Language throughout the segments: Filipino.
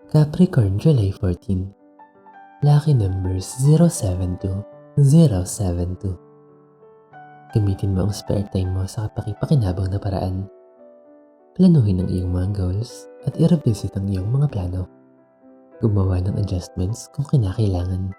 Capricorn, July 14. Lucky numbers 072, 072. Gamitin mo ang spare time mo sa kapaki-pakinabang na paraan. Planuhin ang iyong mga goals at i-revisit ang iyong mga plano. Gumawa ng adjustments kung kinakailangan.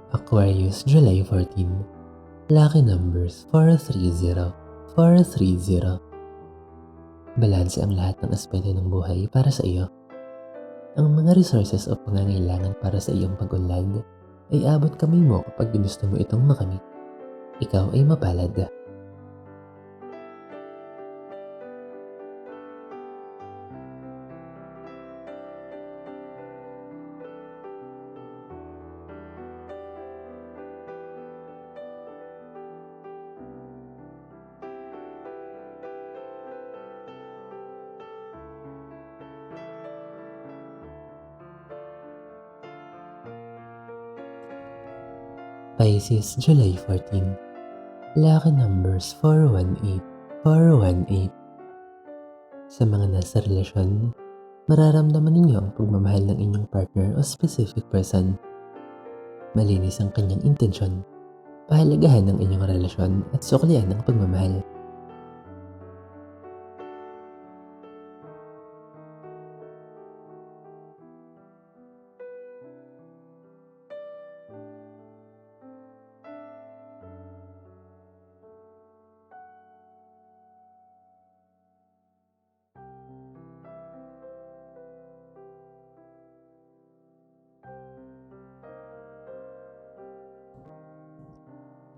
Aquarius, July 14. Lucky numbers 430, 430. Balanse ang lahat ng aspeto ng buhay para sa iyo. Ang mga resources o pangangailangan para sa iyong pag-unlad ay abot kamay mo kapag ginusto mo itong makamit. Ikaw ay mapalad. Pisces, July 14. Lucky numbers 418, 418. Sa mga nasa relasyon, mararamdaman ninyo ang pagmamahal ng inyong partner o specific person. Malinis ang kanyang intensyon. Pahalagahan ang inyong relasyon at suklian ang pagmamahal.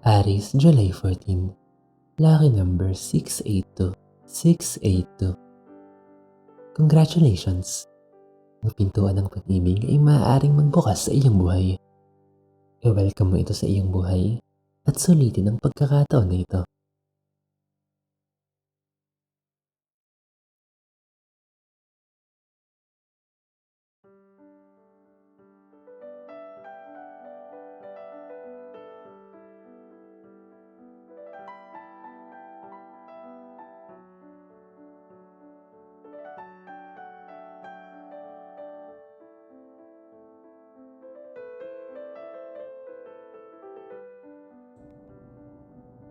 Aries, July 14. Lucky number 682, 682. Congratulations! Ang pintuan ng pag-ibig ay maaaring magbukas sa iyong buhay. I-welcome mo ito sa iyong buhay at sulitin ang pagkakataon na ito.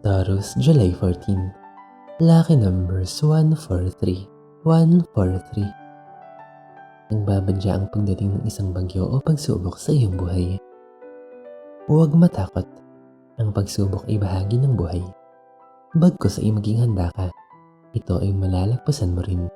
Taurus, July 14. Lucky numbers 143, 143. Nagbabadya ang pagdating ng isang bagyo o pagsubok sa iyong buhay. Huwag matakot. Ang pagsubok ay bahagi ng buhay. Bagkus ay maging handa ka. Ito ay malalagpasan mo rin.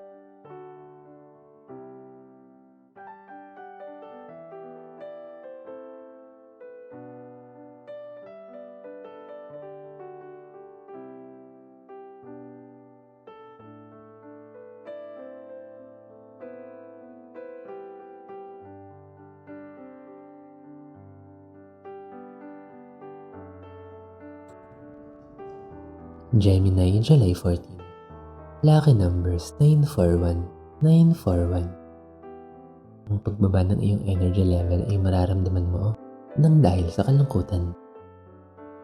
Gemini, July 14. Lucky numbers 941, 941. Ang pagbaba ng iyong energy level ay mararamdaman mo nang dahil sa kalungkutan.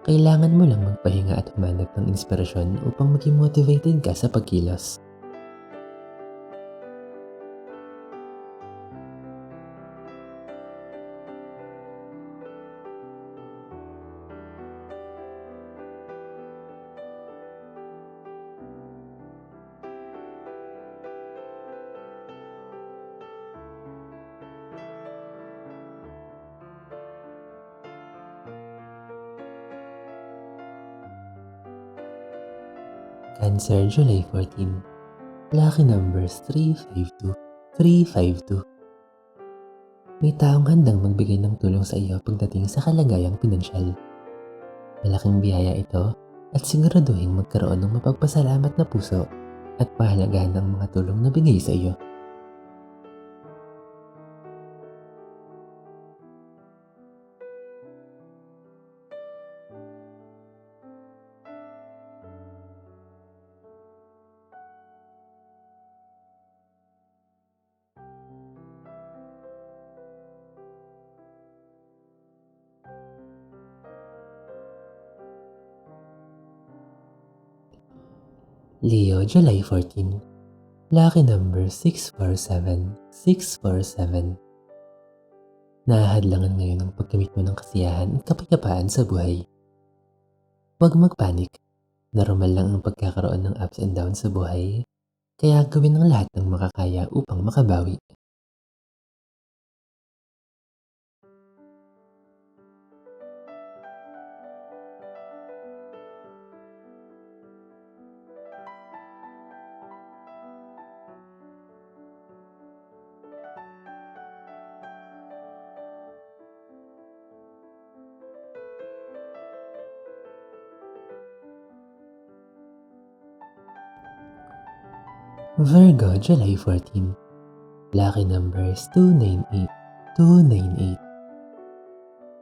Kailangan mo lang magpahinga at humanap ng inspirasyon upang maging motivated ka sa pagkilos. Cancer, July 14. Lucky numbers 352, 352. May taong handang magbigay ng tulong sa iyo pagdating sa kalagayang pinansyal. Malaking biyaya ito at siguraduhin magkaroon ng mapagpasalamat na puso at pahalagahan ng mga tulong na bigay sa iyo. Leo, July 14. Lucky number 647. 647. Nahahadlangan ngayon ang pagkamit mo ng kasiyahan at kapayapaan sa buhay. Huwag magpanik. Normal lang ang pagkakaroon ng ups and downs sa buhay, kaya gawin ang lahat ng makakaya upang makabawi. Virgo, July 14. Lucky numbers 298. 298.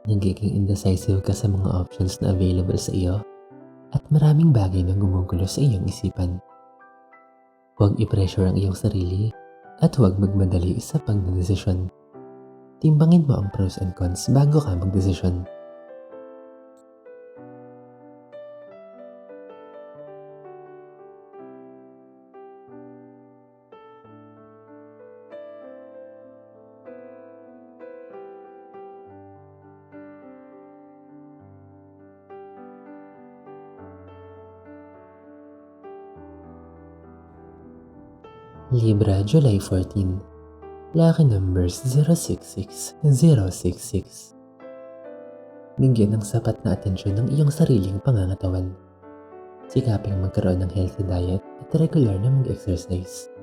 Nagiging indecisive ka sa mga options na available sa iyo at maraming bagay na gumugulo sa iyong isipan. Huwag i-pressure ang iyong sarili at huwag magmadali sa pagdedesisyon. Timbangin mo ang pros and cons bago ka magdesisyon. Libra, July 14. Lucky numbers 066. 066. Bigyan ng sapat na atensyon ng iyong sariling pangangatawan. Sikaping magkaroon ng healthy diet at regular na mag-exercise.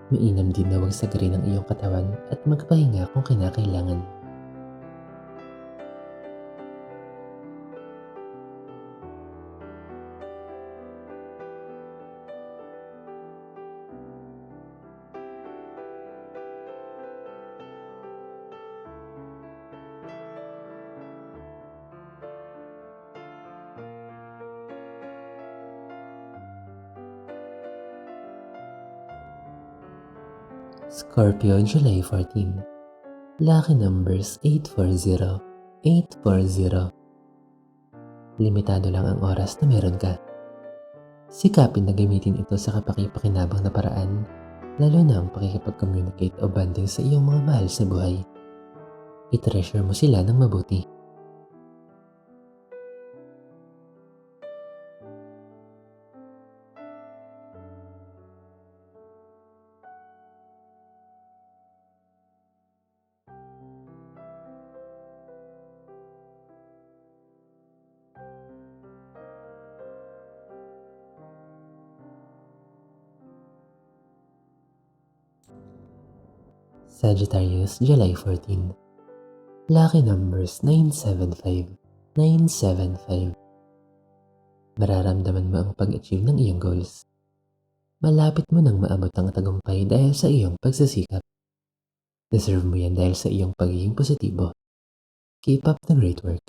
Mainam din na huwag sagarin ang iyong katawan at magpahinga kung kinakailangan. Scorpio, July 14. Lucky numbers 840. 840. Limitado lang ang oras na meron ka. Sikapin na gamitin ito sa kapaki-pakinabang na paraan, lalo na ang pakikipag-communicate o bonding sa iyong mga mahal sa buhay. I-treasure mo sila ng mabuti. Sagittarius, July 14. Lucky numbers 975. 975. Mararamdaman mo ang pag-achieve ng iyong goals. Malapit mo nang maabot ang tagumpay dahil sa iyong pagsisikap. Deserve mo yan dahil sa iyong pagiging positibo. Keep up the great work.